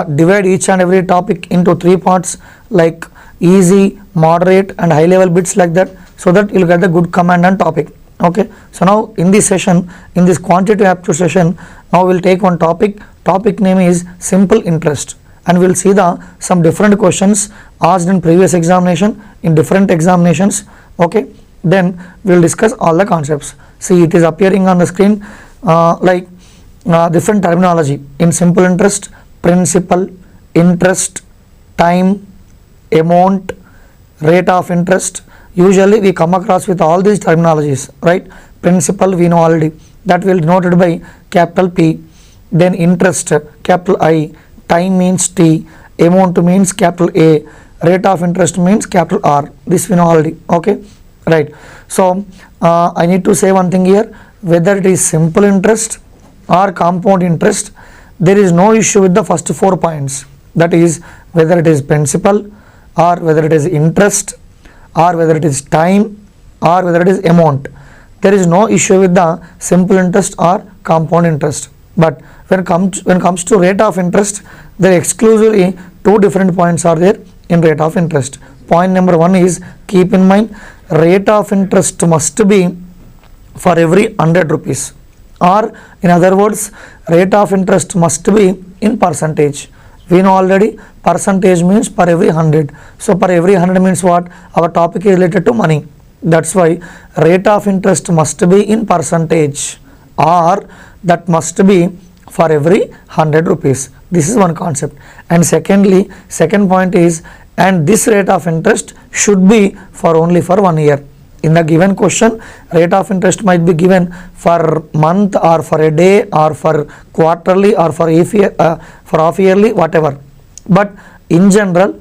divide each and every topic into 3 parts, like easy, moderate and high level bits like that, so that you'll get the good command and topic. Okay, so now in this session, in this quantitative aptitude session, now we'll take one topic. Topic name is simple interest, and we'll see the some different questions asked in previous examination, in different examinations. Okay, then we'll discuss all the concepts. See, it is appearing on the screen different terminology in simple interest: principal, interest, time, amount, rate of interest. Usually we come across with all these terminologies, right? Principal we know already, that will be denoted by capital P. Then interest, capital I. Time means T. Amount means capital A. Rate of interest means capital R. This we know already. Okay, right. So I need to say one thing here: whether it is simple interest or compound interest, there is no issue with the first 4 points. That is, whether it is principal, or whether it is interest, or whether it is time, or whether it is amount. There is no issue with the simple interest or compound interest. But when it comes to rate of interest, there exclusively 2 different points are there in rate of interest. Point number 1 is, keep in mind, rate of interest must be for every 100 rupees, or in other words, rate of interest must be in percentage. We know already percentage means per every 100. So per every 100 means what? Our topic is related to money. That's why rate of interest must be in percentage, or that must be for every 100 rupees. This is one concept. And secondly, second point is, and this rate of interest should be for only for 1 year. In the given question, rate of interest might be given for month, or for a day, or for quarterly, or for half yearly, whatever. But in general,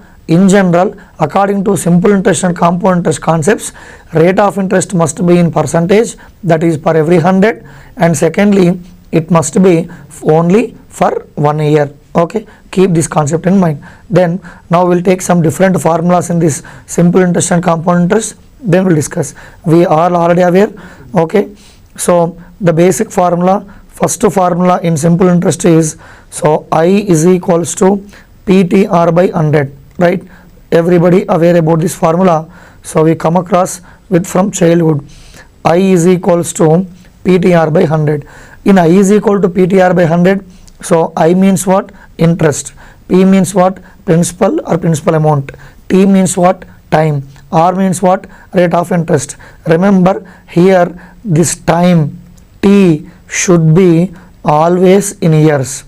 according to simple interest and compound interest concepts, rate of interest must be in percentage, that is per every 100, and secondly, it must be only for 1 year. Okay, keep this concept in mind. Then now we'll take some different formulas in this simple interest and compound interest. Then we'll discuss. We are already aware. Okay, so the basic formula, first formula in simple interest is, so I is equals to PTR by 100, right? Everybody aware about this formula. So we come across with from childhood. I is equals to PTR by 100. In I is equal to PTR by 100, so I means what? Interest. P means what? Principal or principal amount. T means what? Time. R means what? Rate of interest. Remember here, this time T should be always in years.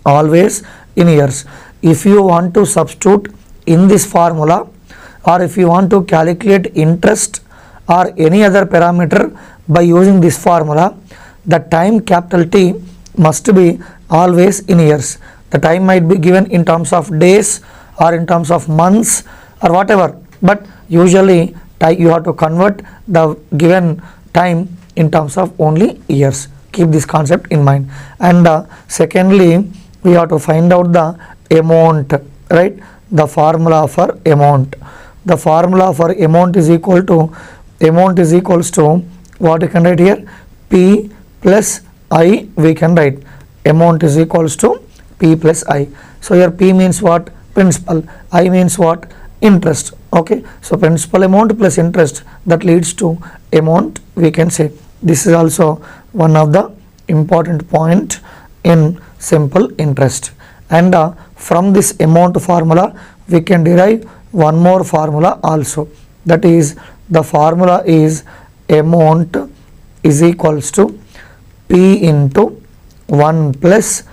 Always in years. If you want to substitute in this formula, or if you want to calculate interest or any other parameter by using this formula, the time capital T must be always in years. The time might be given in terms of days, or in terms of months, or whatever, but usually you have to convert the given time in terms of only years. Keep this concept in mind. And secondly, we have to find out the amount, right? The formula for amount. The formula for amount is equals to what you can write here? P plus I we can write. Amount is equals to P plus I. So here P means what? Principal. I means what? Interest. Okay, so principal amount plus interest, that leads to amount, we can say. This is also one of the important point in simple interest. And from this amount formula, we can derive one more formula also. That is, the formula is amount is equals to P into 1 plus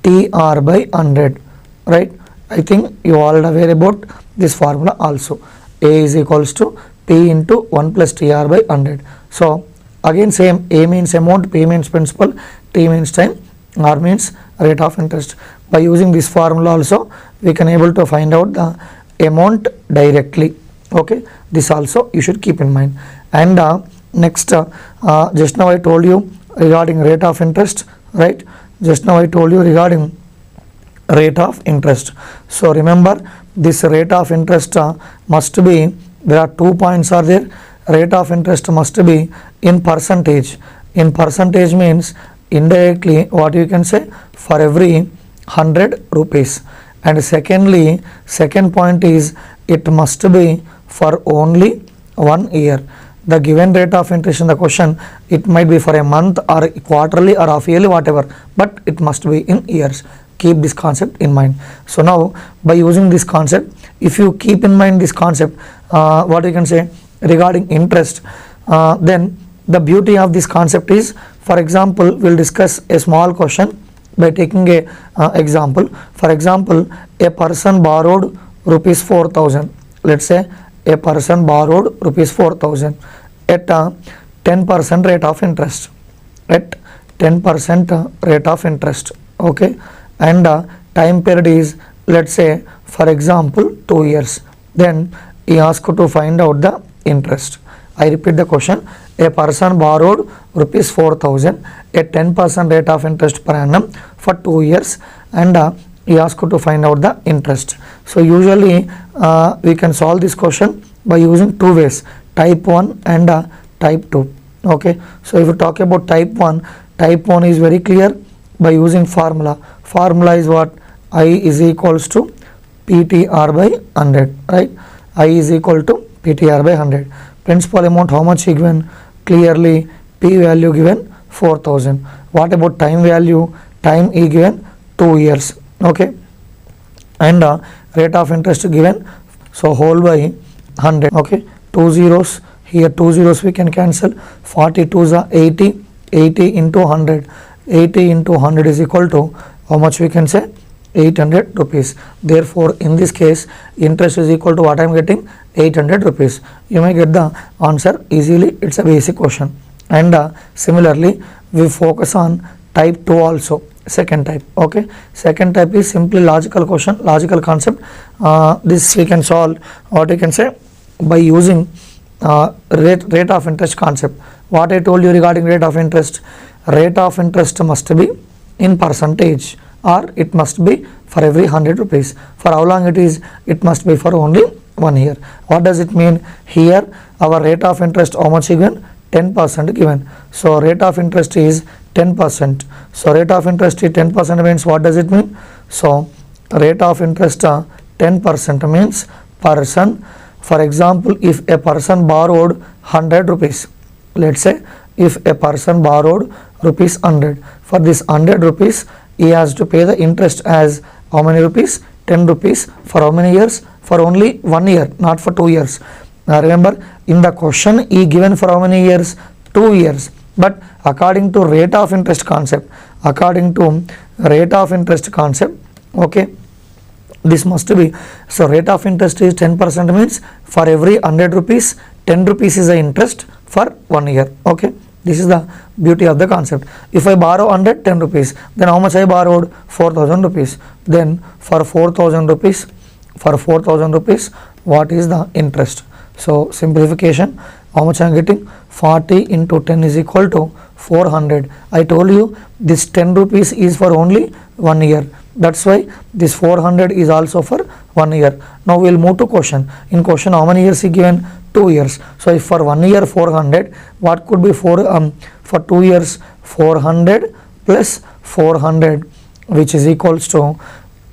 TR by 100, right? I think you all are aware about this formula also. A is equals to P into 1 plus TR by 100. So again same, A means amount, P means principal, T means time, R means rate of interest. By using this formula also, we can able to find out the amount directly. Okay, this also you should keep in mind. And next, just now I told you regarding rate of interest, right? Just now I told you regarding rate of interest. So remember, this rate of interest must be, there are 2 points are there. Rate of interest must be in percentage. In percentage means indirectly what you can say, for every 100 rupees. And secondly, second point is it must be for only 1 year. The given rate of interest in the question, it might be for a month or quarterly or half yearly, whatever, but it must be in years. Keep this concept in mind. So now by using this concept, if you keep in mind this concept, what you can say regarding interest, then the beauty of this concept is, for example, we'll discuss a small question by taking a example. For example, a person borrowed rupees 4,000. Let's say a person borrowed rupees 4,000 at a 10% rate of interest. At 10% rate of interest. Okay, and time period is, let's say, for example, 2 years. Then he asked to find out the interest. I repeat the question. A person borrowed rupees 4,000 at 10% rate of interest per annum for 2 years, and he asked to find out the interest. So usually we can solve this question by using two ways, type 1 and type 2. Okay, so if you talk about type 1 is very clear by using formula. Formula is what? I is equals to PTR by 100, right? I is equal to PTR by 100. Principal amount, how much he given? Clearly P value given 4,000. What about time value? Time he given 2 years. Okay, and rate of interest given, so whole by 100. Okay, 2 zeros here, 2 zeros we can cancel. 42 is 80. 80 into 100. 80 into 100 is equal to how much we can say? 800 rupees. Therefore in this case interest is equal to what I am getting? 800 rupees. You may get the answer easily. It's a basic question. And similarly we focus on type 2 also, second type. Okay, second type is simply logical question, logical concept. This we can solve, what you can say, by using rate of interest concept. What I told you regarding rate of interest, rate of interest must be in percentage, or it must be for every 100 rupees. For how long it is? It must be for only 1 year. What does it mean? Here our rate of interest, how much given? 10% given. So rate of interest is 10%. So rate of interest is 10% means what does it mean? So rate of interest 10% means person. For example, if a person borrowed 100 rupees, let's say if a person borrowed rupees 100, for this 100 rupees he has to pay the interest as how many rupees? 10 rupees. For how many years? For only 1 year, not for 2 years. Now remember, in the question he given for how many years? 2 years. But according to rate of interest concept, okay, this must be, so rate of interest is 10% means for every 100 rupees 10 rupees is the interest for 1 year. Okay, this is the beauty of the concept. If I borrow 100, 10 rupees, then how much I borrowed? 4,000 rupees. Then for 4,000 rupees, what is the interest? So simplification, how much I am getting? 40 into 10 is equal to 400. I told you this 10 rupees is for only 1 year. That's why this 400 is also for 1 year. Now we will move to question. In question, how many years is given? 2 years. So if for 1 year 400, what could be for 2 years? 400 plus 400, which is equals to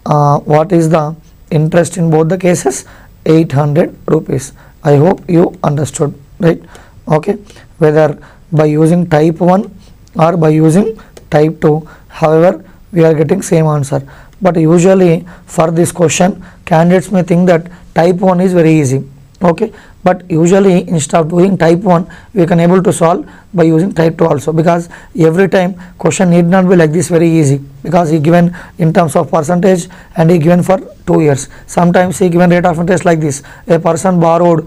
what is the interest in both the cases? 800 rupees. I hope you understood, right? Okay, whether by using type 1 or by using type 2, however we are getting same answer. But usually for this question candidates may think that type 1 is very easy. Okay, but usually instead of doing type 1 we can able to solve by using type 2 also, because every time question need not be like this very easy, because he given in terms of percentage and he given for 2 years. Sometimes he given rate of interest like this. A person borrowed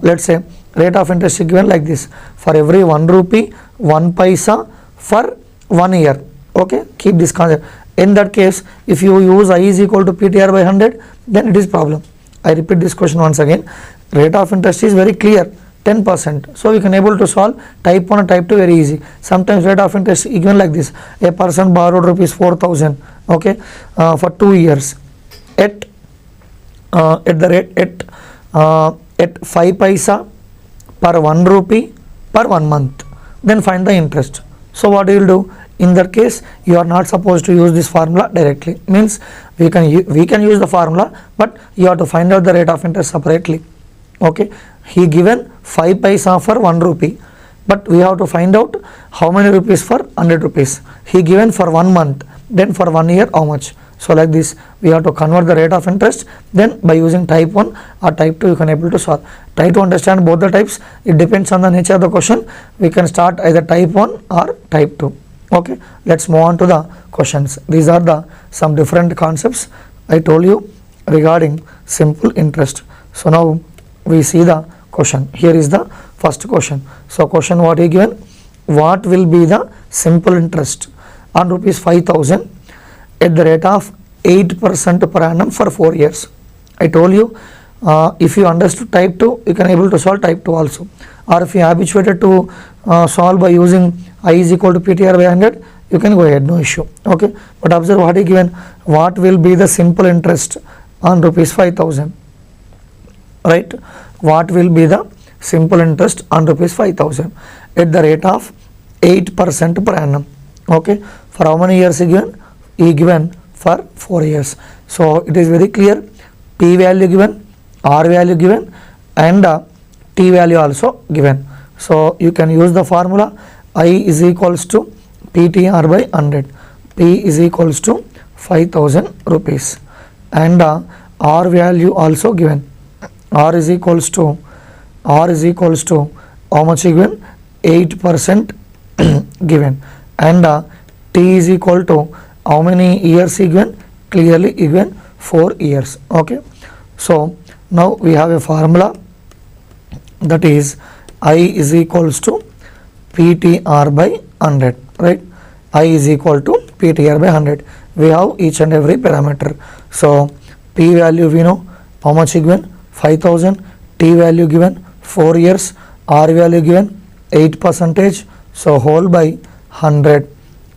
let's say rate of interest is given like this, for every 1 rupee 1 paisa for 1 year. Okay, keep this concept. In that case, if you use I is equal to PTR by 100, then it is problem. I repeat this question once again. Rate of interest is very clear, 10%. So we can able to solve type 1 and type 2 very easy. Sometimes rate of interest is given like this. A person borrowed rupees 4,000, okay, for 2 years at the rate at 5 paisa per 1 rupee per 1 month. Then find the interest. So what you will do? In that case, you are not supposed to use this formula directly. Means we can use the formula, but you have to find out the rate of interest separately. Okay, he given 5 paisa for 1 rupee, but we have to find out how many rupees for 100 rupees. He given for 1 month, then for 1 year how much. So like this, we have to convert the rate of interest. Then by using type 1 or type 2, you can able to solve. Try to understand both the types. It depends on the nature of the question. We can start either type 1 or type 2. Okay, let's move on to the questions. These are the some different concepts I told you regarding simple interest. So now we see the question. Here is the first question. So question what he given? What will be the simple interest on rupees 5,000 at the rate of 8% per annum for 4 years? I told you, if you understood type 2, you can able to solve type 2 also. Or if you are habituated to solve by using I is equal to PTR by 100, you can go ahead, no issue. Okay, but observe what is given. What will be the simple interest on rupees 5,000? Right? What will be the simple interest on rupees 5,000 at the rate of 8% per annum? Okay, for how many years he given? He given for 4 years. So it is very clear. P value given, R value given, and T value also given. So you can use the formula I is equals to PTR by 100. P is equals to 5,000 rupees, and R value also given. R is equals to how much given? 8% given, and T is equal to how many years given? Clearly given 4 years. Okay, so now we have a formula, that is I is equals to PTR by 100, right? I is equal to PTR by 100. We have each and every parameter. So P value we know how much given? 5,000. T value given 4 years. R value given 8%. So whole by 100.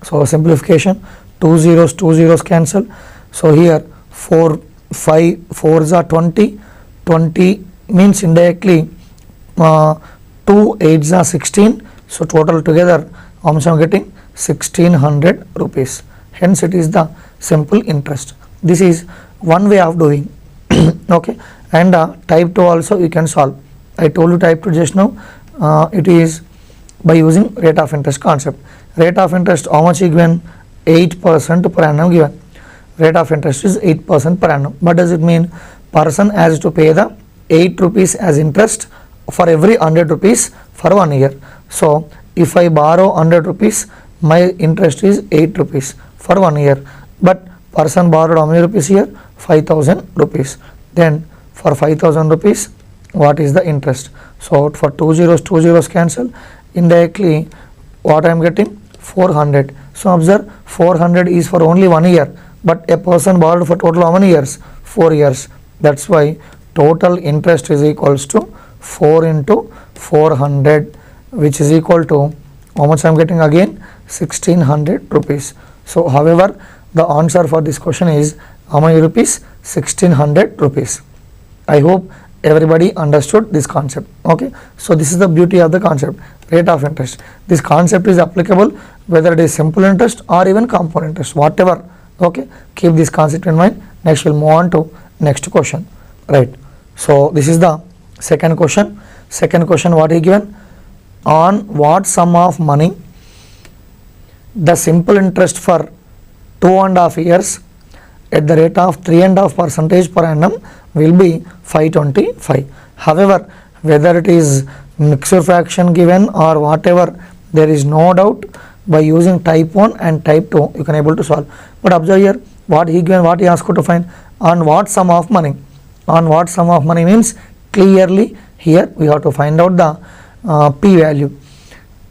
So simplification, 2 zeros cancel. So here 4 5 4s are 20. 20 means indirectly 2 8s are 16. So total together how much I am getting? 1,600 rupees. Hence it is the simple interest. This is one way of doing. Okay, and type 2 also you can solve. I told you type 2 just now. It is by using rate of interest concept. Rate of interest how much is given? 8% per annum given. Rate of interest is 8% per annum. What does it mean? Person has to pay the 8 rupees as interest for every 100 rupees for 1 year. So if I borrow 100 rupees, my interest is 8 rupees for 1 year. But person borrowed how many rupees here? 5,000 rupees. Then for 5,000 rupees, what is the interest? So for 2 zeros cancel. Indirectly what I am getting? 400. So observe, 400 is for only 1 year, but a person borrowed for total how many years? 4 years. That's why total interest is equals to 4 into 400, which is equal to how much I am getting again? 1,600 rupees. So however, the answer for this question is how many rupees? 1,600 rupees. I hope everybody understood this concept. Okay, so this is the beauty of the concept, rate of interest. This concept is applicable whether it is simple interest or even compound interest, whatever. Okay, keep this concept in mind. Next we'll move on to next question, right? So this is the second question. Second question what is given? On what sum of money the simple interest for 2.5 years at the rate of 3.5% per annum will be 525. However, whether it is mixed fraction given or whatever, there is no doubt by using type 1 and type 2 you can able to solve. But observe here what he given, what he asked you to find. On what sum of money? On what sum of money means clearly here we have to find out the P value.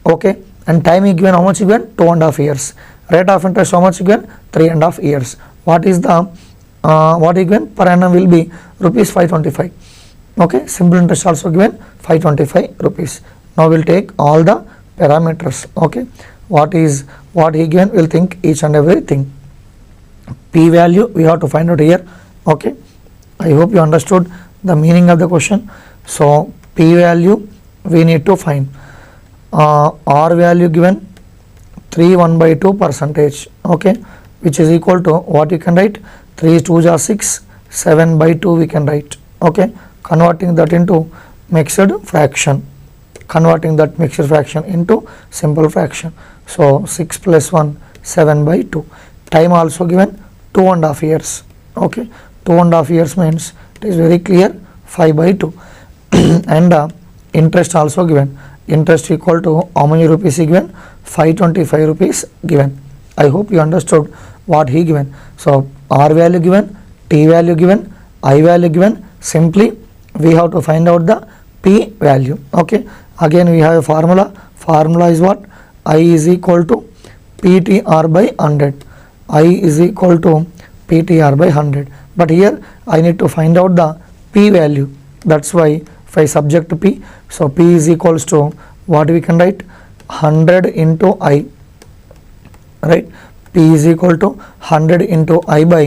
Okay, and time is given how much is given? 2.5 years. Rate of interest how much is given? 3.5 years. What is the what is given? Per annum will be rupees 525. Okay, simple interest also given 525 rupees. Now we'll take all the parameters. Okay, what he given, we'll think each and everything. P value we have to find out here. Okay, I hope you understood the meaning of the question. So P value we need to find. R value given 3 1/2 percentage, okay, which is equal to what you can write, 3 2s are 6, 7/2 we can write, okay, converting that into mixed fraction, converting that mixed fraction into simple fraction. So 6 plus 1, 7/2. Time also given 2.5 years, okay, 2.5 years means it is very clear, 5/2. And interest also given, interest equal to how many rupees he given, 525 rupees given. I hope you understood what he given. So R value given, T value given, I value given. Simply we have to find out the P value, okay. Again we have a formula, formula is what, I is equal to PTR by 100, I is equal to PTR by 100, but here I need to find out the P value. That's why if I subject to P, so P is equals to what we can write, 100 into I, right. P is equal to 100 into I by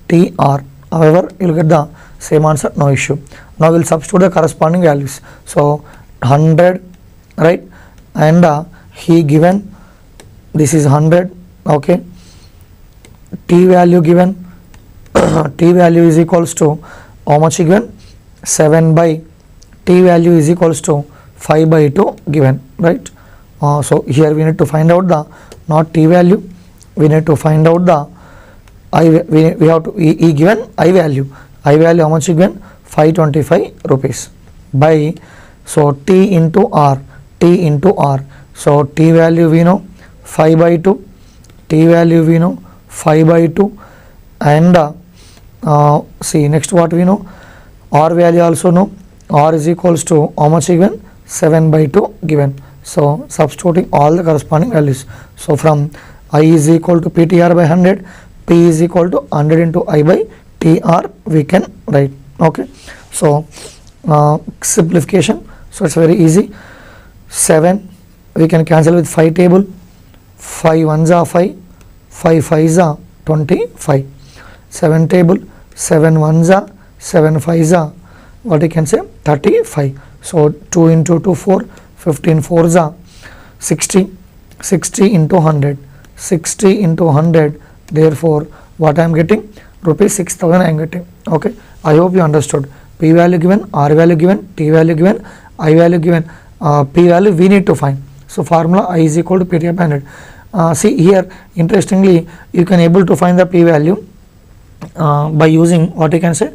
TR. However, you will get the same answer, no issue. Now we will substitute the corresponding values. So 100, right, and he given, this is 100, okay. T value given, T value is equals to how much given, 7 by T value is equals to 5/2 given, right. So here we need to find out the not T value, we need to find out the I, we have to E given I value how much given, 525 rupees by, so T into R, T into R, so T value we know 5/2, T value we know 5/2, and see next what we know, R value also know, R is equals to how much given, 7/2 given. So substituting all the corresponding values, so from I is equal to PTR by 100, P is equal to 100 into I by TR we can write, okay. So simplification, so it's very easy, 7 we can cancel with 5 table, 5 1s are 5, 5 5s are 25, 7 table, 7 1s are 7 5s are what you can say, 35. So 2 into 2 4, 15 4s are 60, 60 into 100, 60 into 100, therefore what I am getting, rupees 6,000 I am getting, okay. I hope you understood. P value given, R value given, T value given, I value given, P value we need to find. So formula I is equal to PTR by 100. See here, interestingly you can able to find the P value by using what you can say,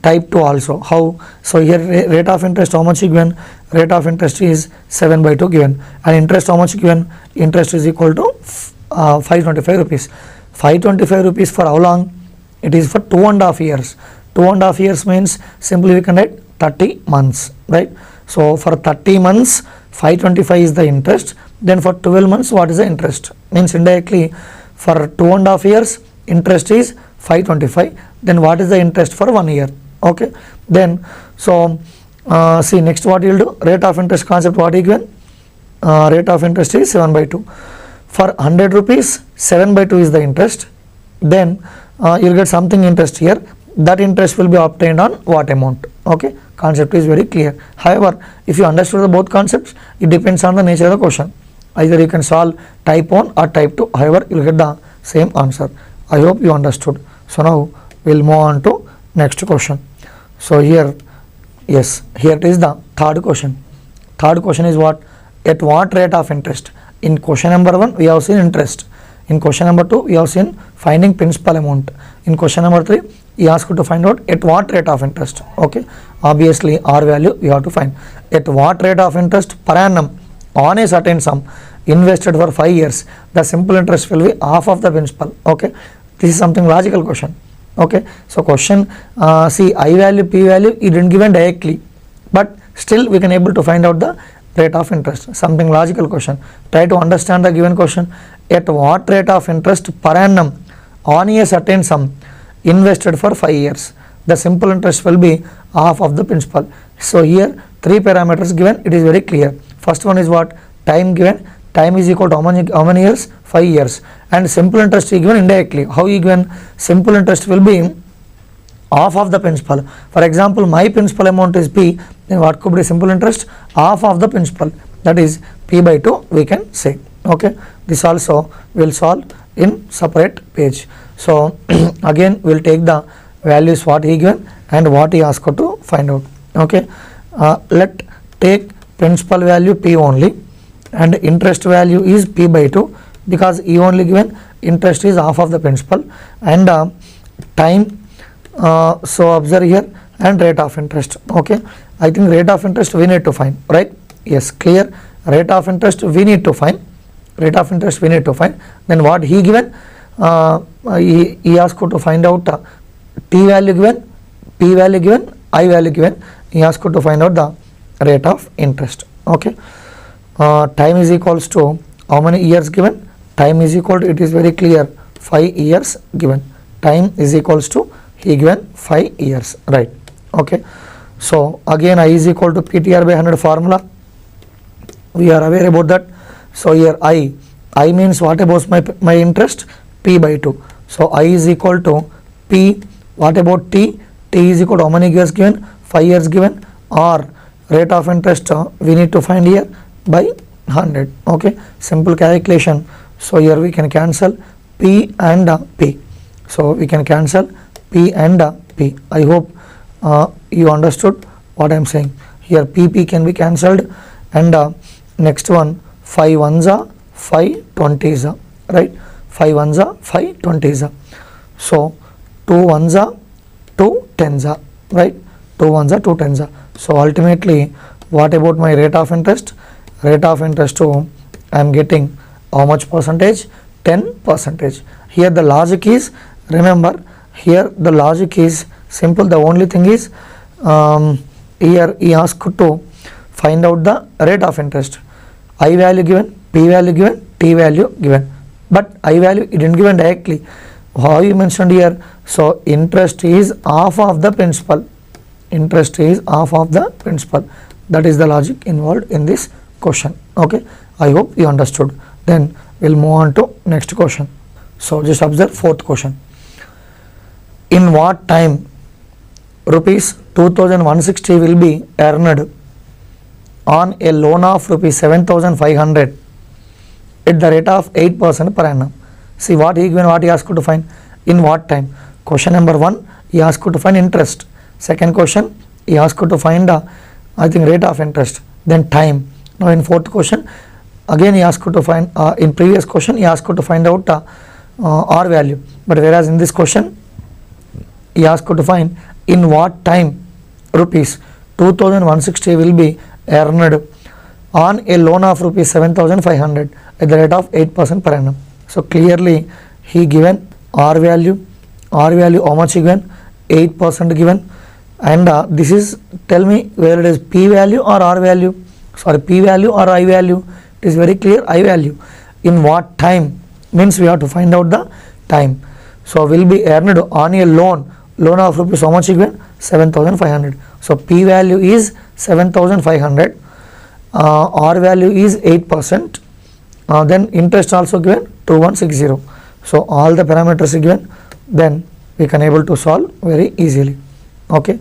type 2 also. How? So here rate of interest how much given, rate of interest is 7/2 given, and interest how much given, interest is equal to 525 rupees. 525 rupees for how long? It is for 2.5 years. 2.5 years means simply we can write 30 months, right. So for 30 months 525 is the interest, then for 12 months what is the interest, means indirectly for 2.5 years interest is 525, then what is the interest for 1 year, okay. Then so see next what you will do, rate of interest concept what is given, rate of interest is 7/2, for 100 rupees 7/2 is the interest, then you will get something interest here, that interest will be obtained on what amount, okay. Concept is very clear. However, if you understood the both concepts, it depends on the nature of the question, either you can solve type 1 or type 2, however you will get the same answer. I hope you understood. So now we will move on to next question. So here, yes, here it is the third question. Third question is what, at what rate of interest. In question number 1 we have seen interest, in question number 2 we have seen finding principal amount, in question number 3 he asked to find out at what rate of interest, okay. Obviously R value we have to find, at what rate of interest per annum on a certain sum invested for 5 years, the simple interest will be half of the principal, okay. This is something logical question, okay. So question, see I value, P value it didn't given directly, but still we can able to find out the rate of interest, something logical question. Try to understand the given question, at what rate of interest per annum on a certain sum invested for 5 years, the simple interest will be half of the principal. So here 3 parameters given, it is very clear. First one is what, time given, time is equal to how many years, 5 years, and simple interest is given indirectly. How is given, simple interest will be half of the principal. For example, my principal amount is P, then what could be simple interest, half of the principal, that is P/2 we can say, Okay, this also will solve in separate page. So again we'll take the values what he given and what he asked to find out. Okay, let take principal value p only and interest value is p by 2 because he only given interest is half of the principal and time, so observe here, and rate of interest. Okay, I think rate of interest we need to find, right? Yes, clear. Rate of interest we need to find. Rate of interest we need to find. Then what he given, he asked to find out t value given, p value given, I value given. He asked to find out the rate of interest. Okay, time is equals to how many years given? Time is equal to, it is very clear, 5 years given. Time is equals to, he given 5 years, right? Okay, so again I is equal to PTR by 100 formula. We are aware about that. So here I means what about my interest? P by 2. So I is equal to P. What about T? T is equal to how many years given? 5 years given. Or rate of interest we need to find here by 100. Okay, simple calculation. So here we can cancel P and P. So we can cancel P and P. I hope you understood what I am saying. Here PP can be cancelled and next one 5 ones are 5 20s are, right? 5 ones are 5 20s are. So 2 ones are 2 10s are, right? 2 ones are 2 10s are. So ultimately what about my rate of interest? Rate of interest to I am getting how much percentage? 10%. Here the logic is, remember here the logic is simple. The only thing is here he asked to find out the rate of interest. I value given, P value given, T value given, but I value it didn't given directly. How you mentioned here? So interest is half of the principal. Interest is half of the principal. That is the logic involved in this question. Okay, I hope you understood. Then we'll move on to next question. So just observe fourth question. In what time rupees 2160 will be earned on a loan of rupees 7500 at the rate of 8% per annum? See what he given, what he asked to find. In what time? Question number 1 he asked to find interest. Second question he asked to find I think rate of interest, then time. Now in fourth question again he asked to find, in previous question he asked to find out R value, but whereas in this question he asked to find in what time rupees 2160 will be earned on a loan of rupees 7500 at the rate of 8% per annum. So clearly he given R value how much he given? 8% given, and this is, tell me whether it is P value or R value, sorry, P value or I value. It is very clear I value. In what time means we have to find out the time. So will be earned on a loan of rupees how much given? 7500. So P value is 7500, R value is 8%, then interest also given 2160. So all the parameters are given, then we can able to solve very easily. Okay,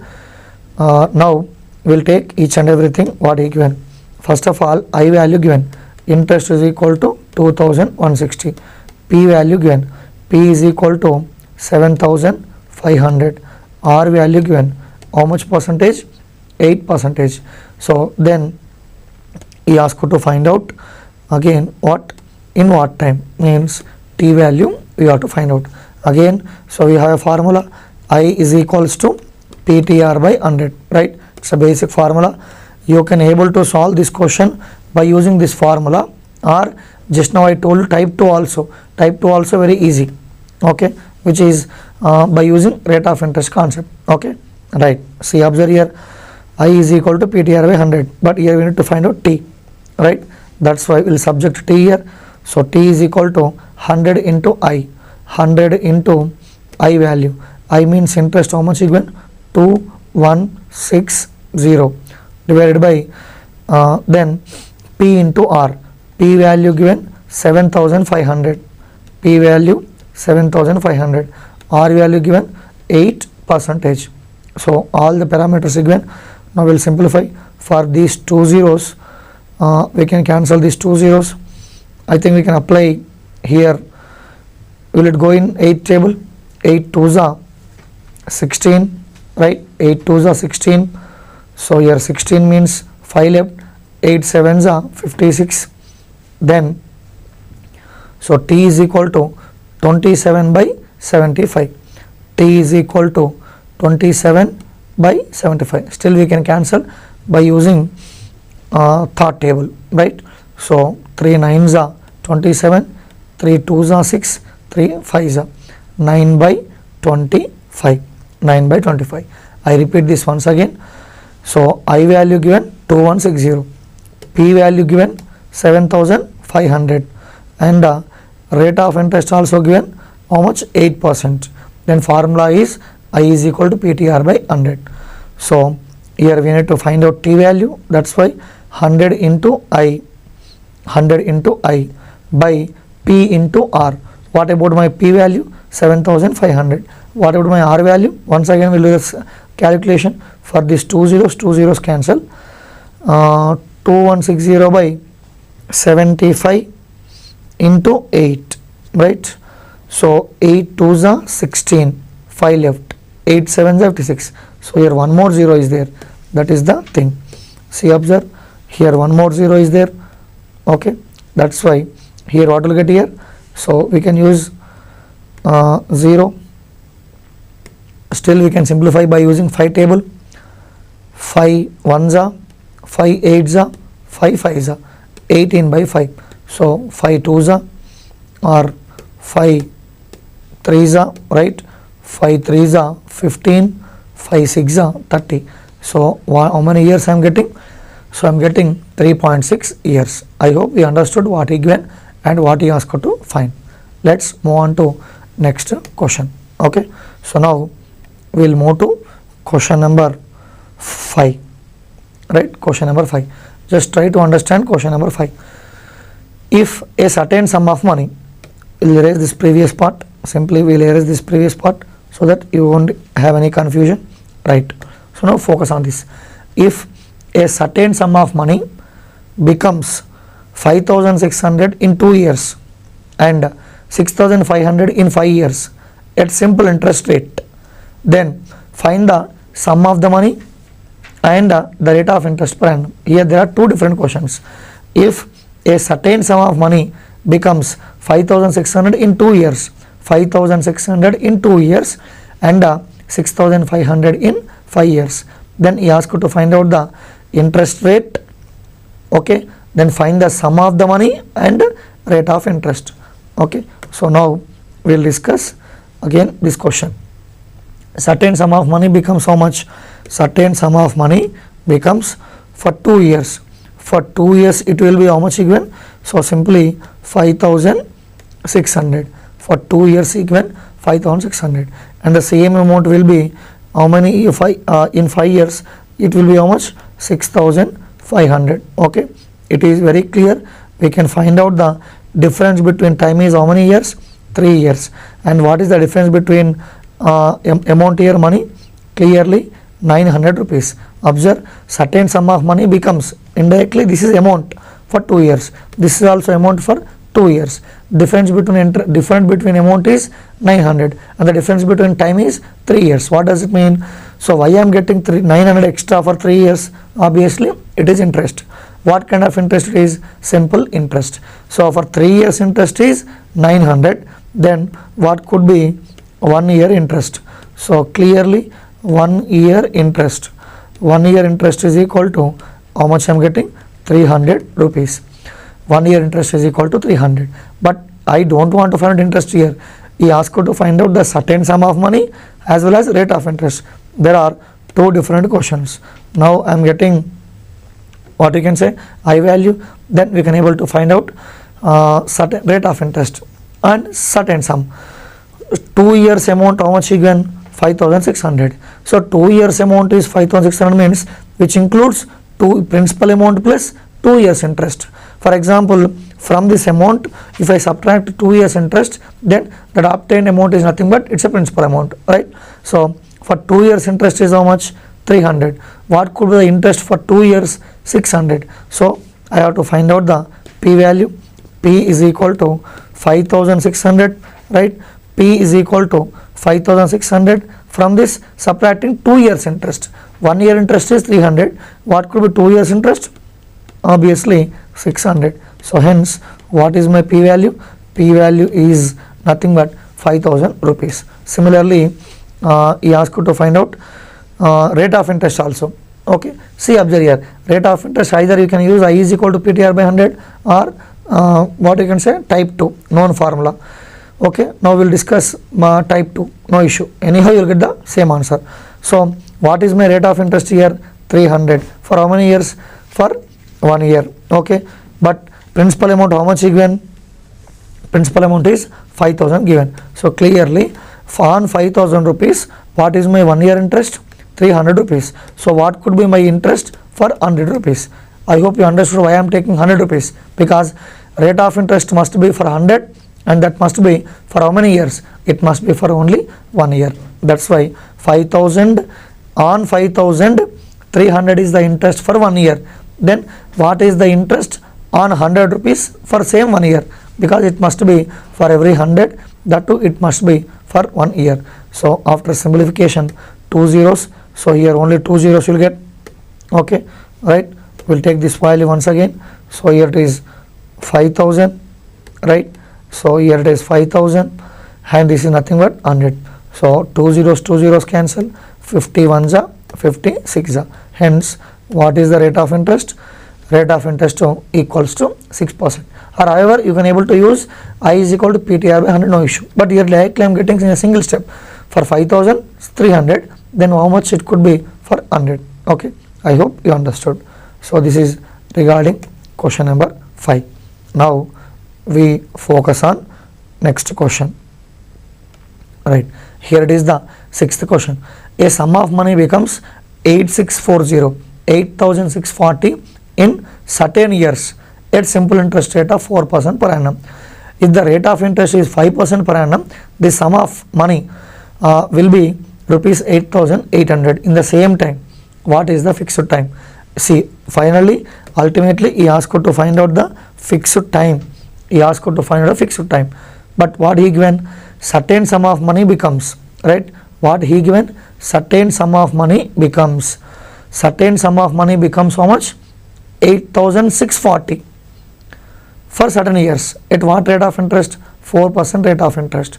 now we'll take each and everything what he given. First of all, I value given, interest is equal to 2160, P value given, P is equal to 7500, R value given how much percentage? 8%. So then he asked to find out again what, in what time, means T value we have to find out again. So we have a formula, I is equals to PTR by 100, right? It's a basic formula. You can able to solve this question by using this formula, or just now I told you type 2 also very easy. Okay, which is by using rate of interest concept. Okay, right. See, observe here, I is equal to PTR by 100, but here we need to find out T, right? That's why we'll subject T here. So T is equal to 100 into I, 100 into I value. I means interest how much given? 2160 divided by then P into R. P value given 7500, P value 7500, R value given 8%. So all the parameters are given. Now we'll simplify. For these 2 zeros we can cancel these 2 zeros, I think we can apply here. Will it go in 8 table? 8 2s are 16, right? 8 2s are 16. So here 16 means 5 left. 8 7s are 56. Then so T is equal to 27 by 75. T is equal to 27 by 75. Still we can cancel by using third table, right? So 3 9s are 27, 3 2s are 6, 3 5s are 9 by 25. 9 by 25. I repeat this once again. So I value given 2160, P value given 7500, and rate of interest also given how much? 8%. Then formula is I is equal to PTR by 100. So here we need to find out T value. That's why 100 into I by P into R. What about my P value? 7500. What about my R value? Once again we'll do this calculation. For this 2 zeros cancel. 2160 by 75 into 8, right? So 8 2s are 16, 5 left, 8 7s are 56. So here one more 0 is there. That is the thing. See, observe, here one more 0 is there. Okay, that's why here what will get here? So we can use 0. Still we can simplify by using 5 table. 5 1s are, 5 8s are, 5 5s are, 18 by 5. So 5 2s are, or 5 3s are, right? 5 3s are 15, 5 6 are 30. So how many years I am getting? So I am getting 3.6 years. I hope we understood what he given and what he asked to find. Let's move on to next question. Okay, so now we will move to question number 5, right? Question number 5. Just try to understand question number 5. If a certain sum of money, we'll erase this previous part. Simply we'll erase this previous part so that you won't have any confusion, right? So now focus on this. If a certain sum of money becomes 5600 in 2 years and 6500 in 5 years at simple interest rate, then find the sum of the money and the rate of interest per annum. Here there are two different questions. If a certain sum of money becomes 5600 in 2 years, 5600 in 2 years and 6500 in 5 years, then he asked you to find out the interest rate. Okay, then find the sum of the money and rate of interest. Okay, so now we will discuss again this question. Certain sum of money becomes how much? Certain sum of money becomes for 2 years. For 2 years it will be how much given? So simply 5600. For 2 years given 5600, and the same amount will be how many if in 5 years it will be how much? 6500. Okay, it is very clear. We can find out the difference between time is how many years? 3 years. And what is the difference between amount here money? Clearly 900 rupees. Observe, certain sum of money becomes indirectly this is amount for 2 years. This is also amount for 2 years. Difference between amount is 900 and the difference between time is 3 years. What does it mean? So why I am getting 900 extra for 3 years? Obviously it is interest. What kind of interest it is? Simple interest. So for 3 years interest is 900. Then what could be 1 year interest? So clearly 1 year interest. 1 year interest is equal to how much I am getting? 300 rupees. 1 year interest is equal to 300. But I don't want to find interest here. He asked you to find out the certain sum of money as well as rate of interest. There are two different questions. Now I am getting what you can say I value. Then we can able to find out certain rate of interest and certain sum. 2 years amount how much given? 5600. So 2 years amount is 5600 means which includes principal amount plus 2 years interest. For example, from this amount if I subtract 2 years interest, then that obtained amount is nothing but it's a principal amount, right? So for 2 years interest is how much? 300. What could be the interest for 2 years? 600. So I have to find out the P value. P is equal to 5600, right? P is equal to 5600. From this, subtracting 2 years interest. 1 year interest is 300. What could be 2 years interest? Obviously 600. So hence, what is my P value? P value is nothing but 5000 rupees. Similarly, he asked you to find out rate of interest also. Okay, see, observe here, rate of interest, either you can use I is equal to PTR by 100 or what you can say, type 2 known formula. Okay, now we'll discuss type 2, no issue, anyhow you'll get the same answer. So what is my rate of interest here? 300. For how many years? For 1 year. Okay, but principal amount, how much is given? Principal amount is 5000 given. So clearly on 5000 rupees, what is my 1 year interest? 300 rupees. So what could be my interest for 100 rupees? I hope you understood why I am taking 100 rupees, because rate of interest must be for 100 and that must be for how many years? It must be for only 1 year. That's why 5000 on 5000, 300 is the interest for 1 year. Then what is the interest on 100 rupees for same 1 year? Because it must be for every 100, that too it must be for 1 year. So after simplification, 2 zeros, so here only 2 zeros you'll get. Okay, right? We'll take this value once again. So here it is 5000, right? So here it is 5000 and this is nothing but 100. So 2 zeros cancel, 51s are 56 are. Hence, what is the rate of interest? Rate of interest equals to 6%. Or however, you can able to use I is equal to PTR by 100, no issue. But here likely I am getting in a single step. For 5000, 300, then how much it could be for 100. Okay, I hope you understood. So this is regarding question number 5. Now we focus on next question. Right, here it is the 6th question. A sum of money becomes 8640 in certain years at simple interest rate of 4% per annum. If the rate of interest is 5% per annum, the sum of money will be rupees 8800 in the same time. What is the fixed time? See, finally, ultimately he asked you to find out the fixed time. He asked you to find out a fixed time. But what he given? Certain sum of money becomes, right? What he given? Certain sum of money becomes. Certain sum of money becomes how much? 8640 for certain years. At what rate of interest? 4% rate of interest.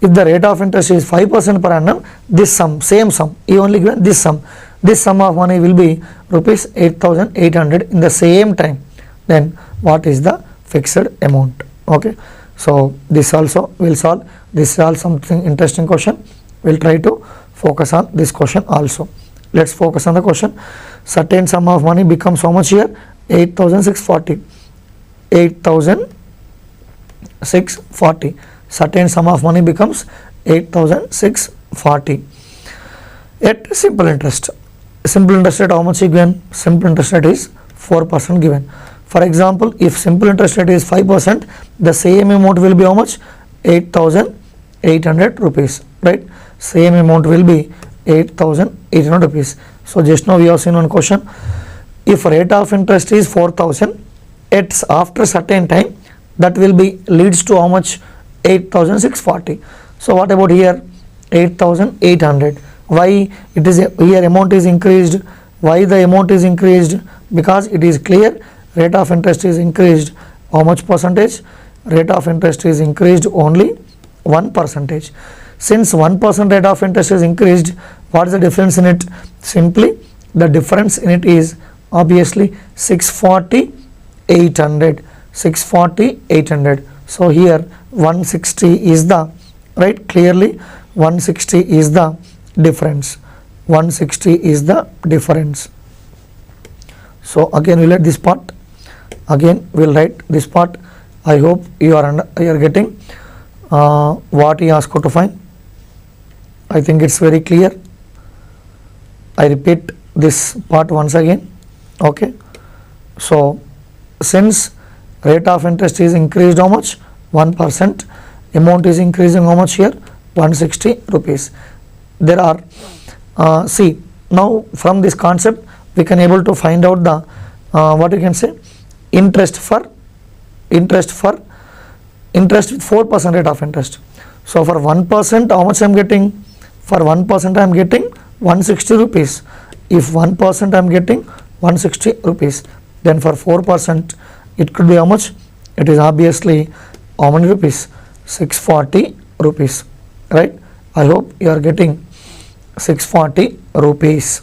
If the rate of interest is 5% per annum, this sum, same sum, he only given this sum. This sum of money will be rupees 8800 in the same time. Then what is the fixed amount? Okay, so this also will solve. This is all something interesting question. We'll try to focus on this question also. Let's focus on the question. Certain sum of money becomes how much here? 8640. 8640. Certain sum of money becomes 8640 at simple interest. Simple interest rate how much is given? Simple interest rate is 4% given. For example, if simple interest rate is 5%, the same amount will be how much? 8800 rupees, right? Same amount will be 8800 rupees. So just now we have seen one question. If rate of interest is 4000, it's after certain time, that will be leads to how much? 8640. So what about here? 8800. Why it is here amount is increased? Why the amount is increased? Because it is clear rate of interest is increased. How much percentage? Rate of interest is increased only 1%. Since 1% rate of interest is increased, what is the difference in it? Simply the difference in it is obviously 640 800. 640 800. So here 160 is the, right, clearly 160 is the difference. 160 is the difference. So again we'll write this part. Again we'll write this part. I hope you are getting what he asked you to find. I think it's very clear. I repeat this part once again. Okay, so since rate of interest is increased how much? 1%. Amount is increasing how much here? 160 rupees. There are see, now from this concept we can able to find out the what you can say, interest for interest with 4% rate of interest. So for 1%, how much I am getting? For 1% I am getting 160 rupees. If 1% I am getting 160 rupees, then for 4% it could be how much? It is obviously how many rupees? 640 rupees, right? I hope you are getting 640 rupees.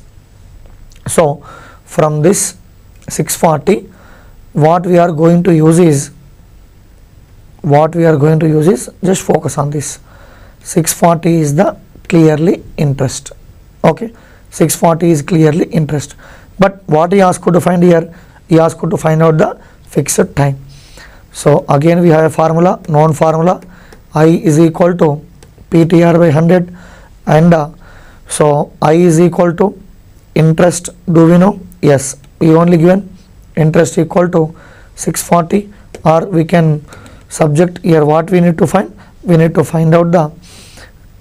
So from this 640, what we are going to use is just focus on this. 640 is the clearly interest. Okay, 640 is clearly interest. But what he asked to find here, he asked to find out the fixed time. So again we have a formula, known formula, I is equal to PTR by 100, and so I is equal to interest. Do we know? Yes, we only given interest equal to 640, or we can subject here what we need to find. We need to find out the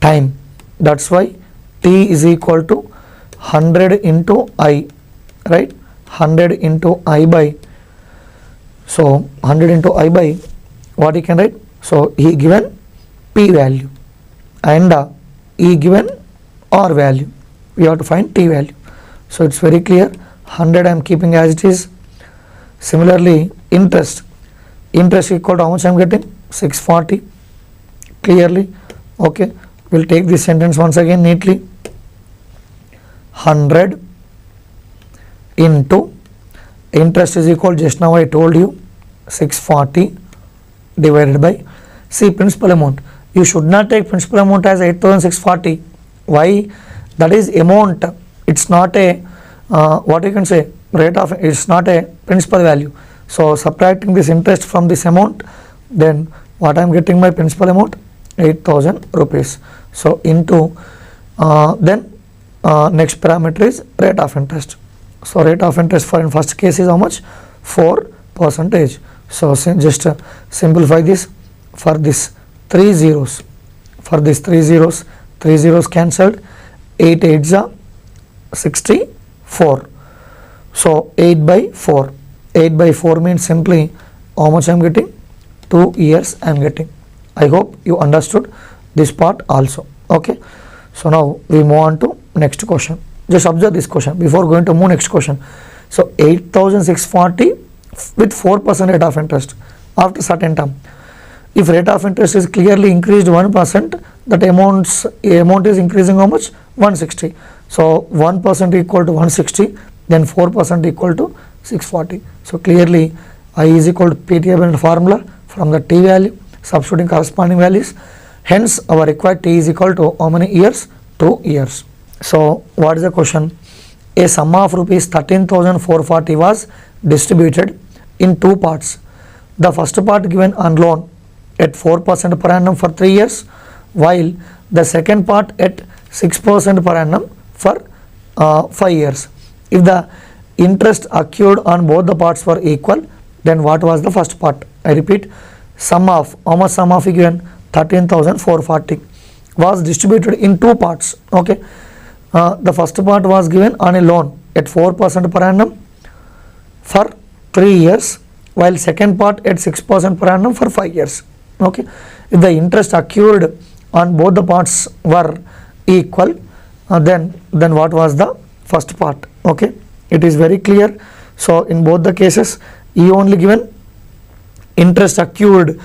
time. That's why T is equal to 100 into I, right? 100 into I by, so 100 into I by what he can write? So he given P value and he given R value. We have to find T value. So it's very clear. 100 I am keeping as it is. Similarly, interest equal to how much I am getting? 640. Clearly, okay. We'll take this sentence once again neatly. 100 into interest is equal, just now I told you, 640 divided by, see, principal amount. You should not take principal amount as 8640. Why? That is amount. It's not a what you can say, rate of, it's not a principal value. So subtracting this interest from this amount, then what I am getting my principal amount? 8000 rupees. So into then next parameter is rate of interest. So rate of interest for in first case is how much? 4%. So just simplify this. For this 3 zeros, for this 3 zeros cancelled, 8 8s are 64. So 8 by 4 means simply how much I am getting? 2 years I am getting. I hope you understood this part also. Okay, so now we move on to next question. Just observe this question before going to move next question. So 8640 with 4% rate of interest after certain term. If rate of interest is clearly increased 1%, that amount is increasing how much? 160. So 1% equal to 160, then 4% equal to 640. So clearly I is equal to PTR formula from the T value, substituting corresponding values. Hence our required T is equal to how many years? 2 years. So what is the question? A sum of rupees 13,440 was distributed in 2 parts. The first part given on loan at 4% per annum for 3 years, while the second part at 6% per annum for 5 years. If the interest accrued on both the parts were equal, then what was the first part? I repeat, sum of, how much sum of given? 13,440 was distributed in 2 parts. Okay, the first part was given on a loan at 4% per annum for 3 years, while second part at 6% per annum for 5 years. Okay, if the interest accrued on both the parts were equal, then what was the first part? Okay, it is very clear. So in both the cases, E only given interest accrued,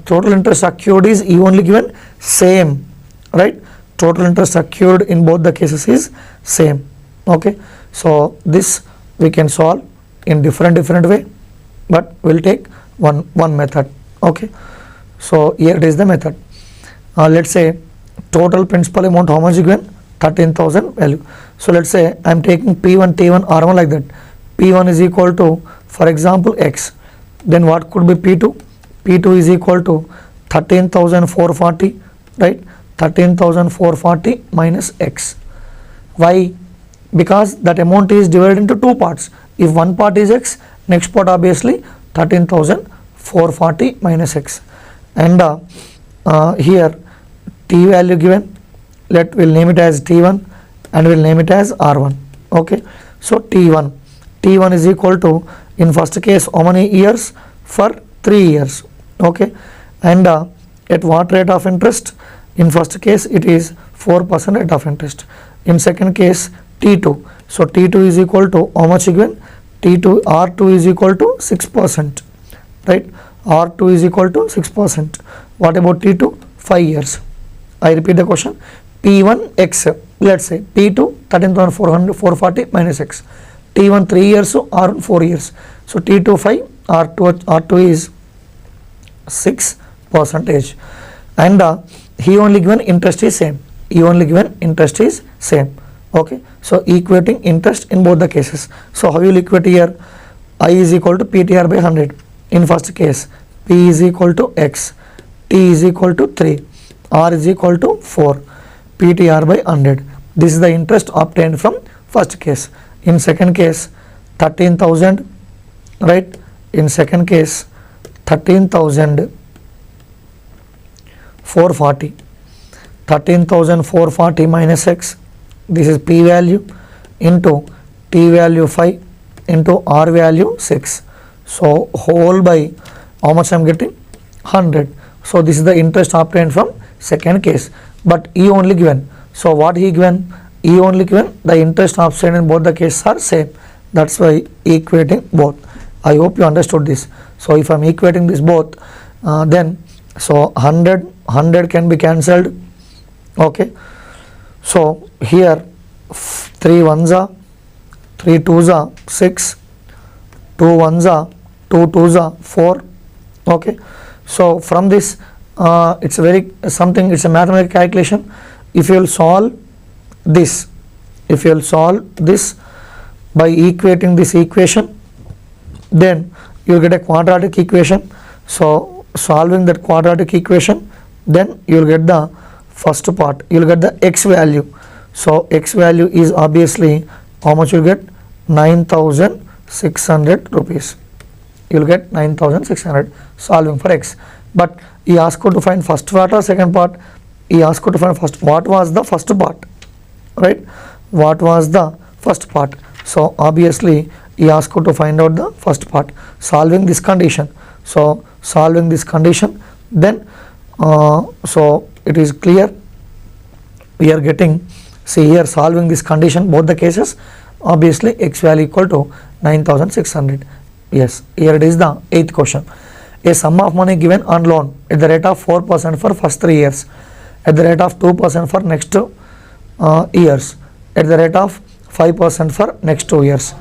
total interest accrued is E only given same, right? Total interest accrued in both the cases is same. Okay, so this we can solve in different way, but we'll take one method. Okay, so here it is the method. Let's say total principal amount, how much given? 13,000 value. So let's say I am taking P1, T1, R1 like that. P1 is equal to, for example, X. Then what could be P2? P2 is equal to 13,440, right? 13,440 minus X. Why? Because that amount is divided into 2 parts. If one part is X, next part obviously 13,440 minus X. And here T value given, we'll name it as T1 and we'll name it as R1. Okay, so T1 is equal to, in first case, how many years? For 3 years. Okay, and at what rate of interest? In first case it is 4% rate of interest. In second case T2. So T2 is equal to how much given? T2 R2 is equal to 6%, right? R2 is equal to 6%. What about T2? 5 years. I repeat the question. P1 X, let's say P2 13,440 minus X. T1 3 years, so R1 4 years. So T2 5, R2 is 6%. And he only given interest is same. He only given interest is same. Okay, so equating interest in both the cases. So how you will equate here? I is equal to PTR by 100. In first case, P is equal to X, T is equal to 3, R is equal to 4, PTR by 100. This is the interest obtained from first case. In second case, 13,000, right? In second case, 13,440. 13,440 minus X. This is P value into T value 5 into R value 6. So whole by how much I am getting? 100. So this is the interest obtained from second case. But E only given. So what he given? E only given. The interest obtained in both the cases are same. That's why equating both. I hope you understood this. So if I am equating this both, then so 100 can be cancelled. Okay. So here 3 ones are, 3 twos are 6, 2 ones are, 2 twos are 4. Okay. So from this it's a very something, it's a mathematical calculation. If you will solve this, by equating this equation, then you will get a quadratic equation. So solving that quadratic equation, then you will get the first part, you will get the X value. So X value is obviously how much you will get? 9,600 rupees. You will get 9,600 solving for X. But he asked you to find first part or second part? He asked you to find first. What was the first part? Right? What was the first part? So obviously he asked you to find out the first part. Solving this condition. So solving this condition, then so it is clear. We are getting, see here, solving this condition, both the cases, obviously X value equal to 9,600. Yes, here it is the 8th question. A sum of money given on loan at the rate of 4% for first 3 years, at the rate of 2% for next years, at the rate of 5% for next 2 years.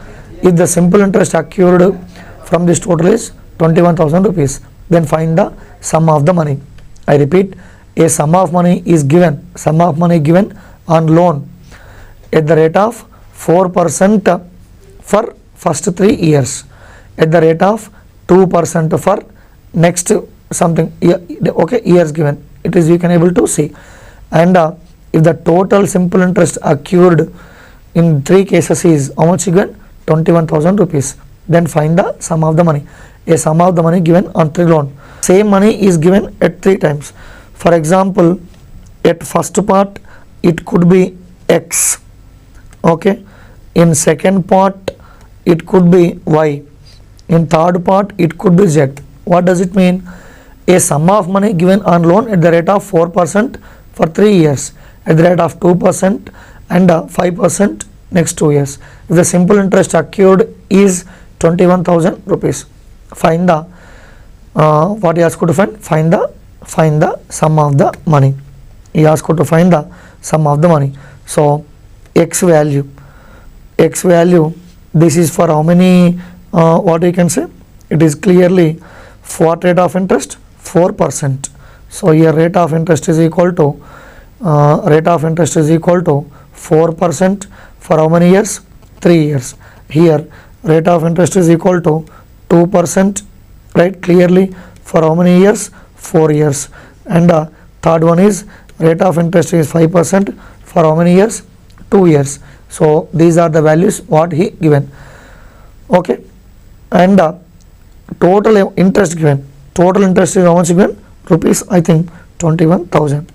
If the simple interest accrued from this total is 21,000 rupees, then find the sum of the money. I repeat, a sum of money is given, sum of money given on loan at the rate of 4% for first 3 years, at the rate of 2% for next something, okay, years given. It is, you can able to see. And if the total simple interest accrued in 3 cases is how much given? 21,000 rupees. Then find the sum of the money. A sum of the money given on 3 loan. Same money is given at 3 times. For example, at first part it could be X. Okay. In second part it could be Y. In third part it could be Z. What does it mean? A sum of money given on loan at the rate of 4% for 3 years, at the rate of 2% and 5% next 2 years. If the simple interest accrued is 21,000 rupees, find the what he asked you to find? Find the sum of the money. He asked you to find the sum of the money. So X value, this is for how many, what we can say? It is clearly what rate of interest? 4%. So here rate of interest is equal to 4% for how many years? 3 years. Here rate of interest is equal to 2%, right? Clearly for how many years? 4 years. And third one is rate of interest is 5% for how many years? 2 years. So these are the values what he given. Okay. And total interest given. Total interest is how much given? Rupees, I think 21,000.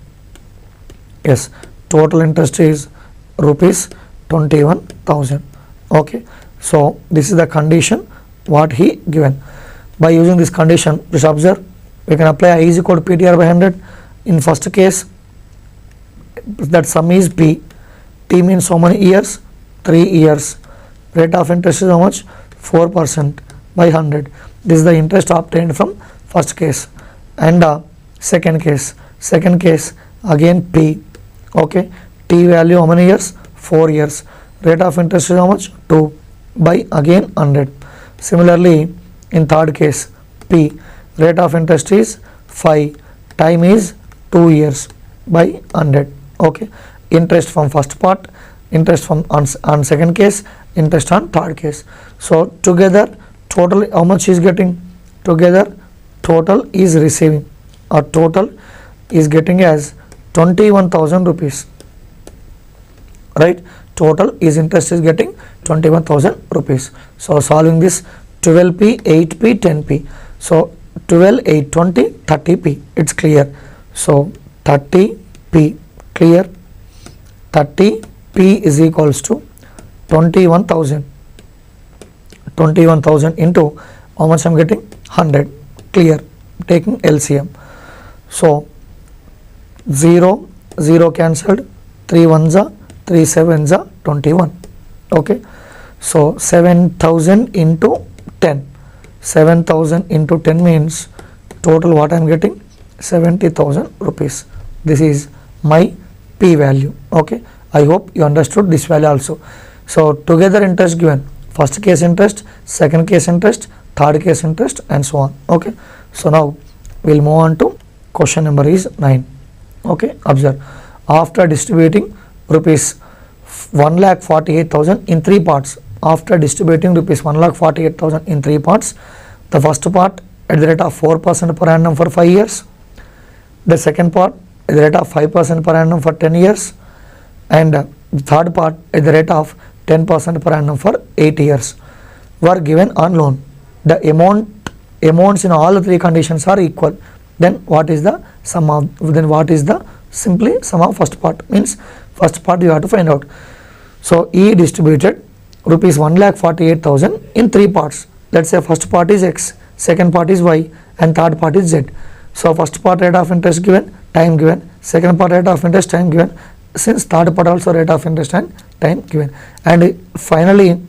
Yes, total interest is rupees 21,000. Okay. So this is the condition what he given. by using this condition, just observe, we can apply I is equal to PTR by 100. In first case, that sum is P. T means how many years? 3 years. Rate of interest is how much? 4% by 100. This is the interest obtained from first case. And second case again P. Okay, T value how many years? 4 years. Rate of interest is how much? 2 by again 100. Similarly, in third case, P, rate of interest is 5, time is 2 years by 100. Okay, interest from first part, interest from on second case, interest on third case. So together total how much is getting? Together total is receiving, or total is getting as 21,000 rupees, right? Total is interest is getting 21,000 rupees. So solving this, 12p, 8p, 10p. So 12, 8, 20, 30p. It's clear. So 30p, clear. 30p is equals to 21,000. 21,000 into how much I'm getting? 100. Clear. Taking LCM. So 0, 0 cancelled. 3 ones are 3 7s are 21. Okay. So 7,000 into 10. 7,000 into 10 means total what I am getting? 70,000 rupees. This is my P value. Okay. I hope you understood this value also. So together interest given, first case interest, second case interest, third case interest, and so on. Okay. So now we'll move on to question number is 9. Okay. Observe, after distributing rupees 1,48,000 in 3 parts, after distributing rupees 1,48,000 in 3 parts, the first part at the rate of 4% per annum for 5 years, the second part at the rate of 5% per annum for 10 years, and the third part at the rate of 10% per annum for 8 years were given on loan. The amounts in all the 3 conditions are equal. Then what is the sum of, then what is the simply sum of first part? Means first part you have to find out. So E distributed rupees 1,48,000 in 3 parts. Let's say first part is X, second part is Y, and third part is Z. So first part rate of interest given, time given, second part rate of interest, time given, since third part also rate of interest and time given. And finally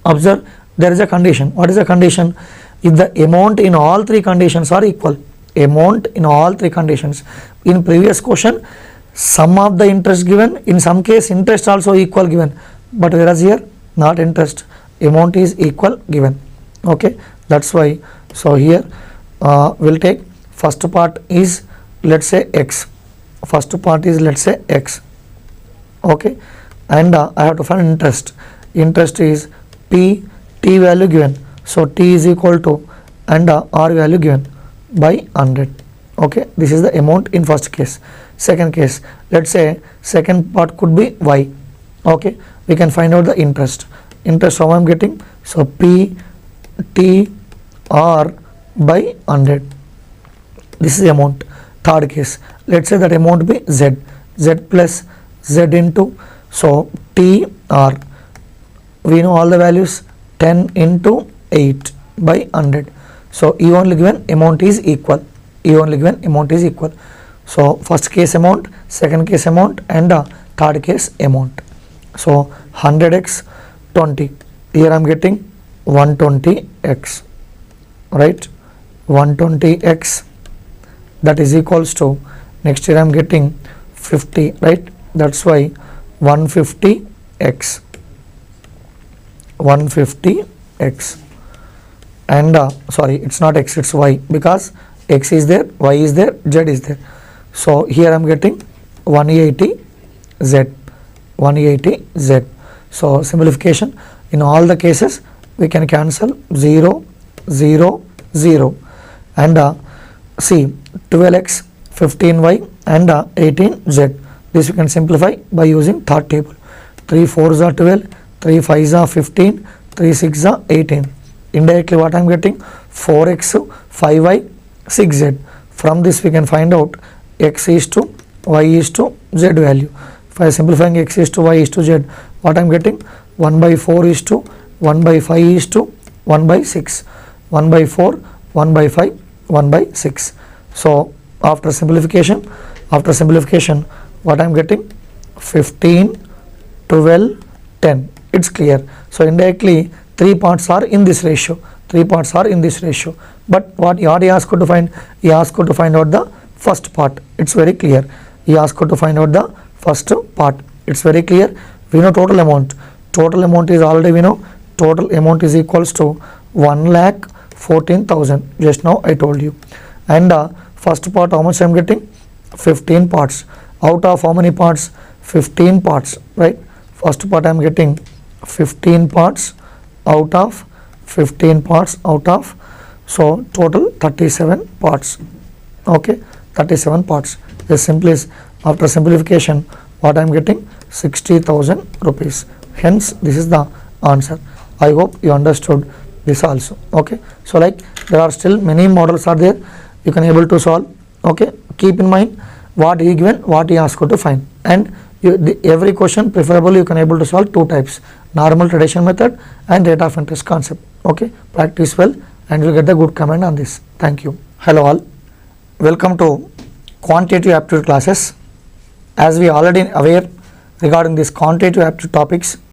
observe, there is a condition. What is the condition? If the amount in all 3 conditions are equal, amount in all 3 conditions. In previous question, sum of the interest given, in some case interest also equal given, but whereas here not interest, amount is equal given. Okay, that's why. So here we'll take first part is, let's say X, first part is, let's say X. Okay, and I have to find interest. Interest is P, T value given, so T is equal to, and R value given by 100. Okay, this is the amount in first case. Second case, let's say second part could be Y. Okay, we can find out the interest. Interest how I am getting? So P, T, R by 100. This is the amount. Third case, let's say that amount be Z. Z plus Z into, so T, R. We know all the values, 10 into 8 by 100. So E only given, amount is equal. E only given, amount is equal. So first case amount, second case amount, and third case amount. So 100x 20. Here I am getting 120x, right? 120x, that is equals to, next year I am getting 50, right? That's why 150x, 150x, and sorry, it's not x, it's y, because x is there, y is there, z is there. So here I am getting 180z, 180z. So simplification, in all the cases we can cancel 0, 0, 0, and see 12x, 15y, and 18z. This we can simplify by using third table. 3 4s are 12, 3 5s are 15, 3 6s are 18. Indirectly what I am getting? 4x, 5y, 6z. From this we can find out x is to y is to z value. If I am simplifying x is to y is to z, what I am getting? 1 by 4 is to 1 by 5 is to 1 by 6. 1 by 4, 1 by 5, 1 by 6. So after simplification, what I am getting? 15, 12, 10. It's clear. So indirectly 3 parts are in this ratio. But what he asked to find? He asked to find out the first part. It's very clear. He asked to find out the first part. It's very clear. We know total amount. Total amount is already we know. Total amount is equals to 1,14,000. Just now I told you. And first part, how much I am getting? 15 parts. Out of how many parts? 15 parts, right? First part I am getting 15 parts out of 15 parts out of, so total 37 parts. Okay, 37 parts. This simply is, after simplification, what I am getting? 60,000 rupees. Hence this is the answer. I hope you understood this also. Okay, so like there are still many models are there, you can able to solve. Okay, keep in mind what he given, what he asked you to find, and every question preferably you can able to solve 2 types: normal traditional method and rate of interest concept. Okay, practice well and you will get the good comment on this. Thank you. Hello all, welcome to quantitative aptitude classes. As we already aware regarding this quantitative aptitude topics,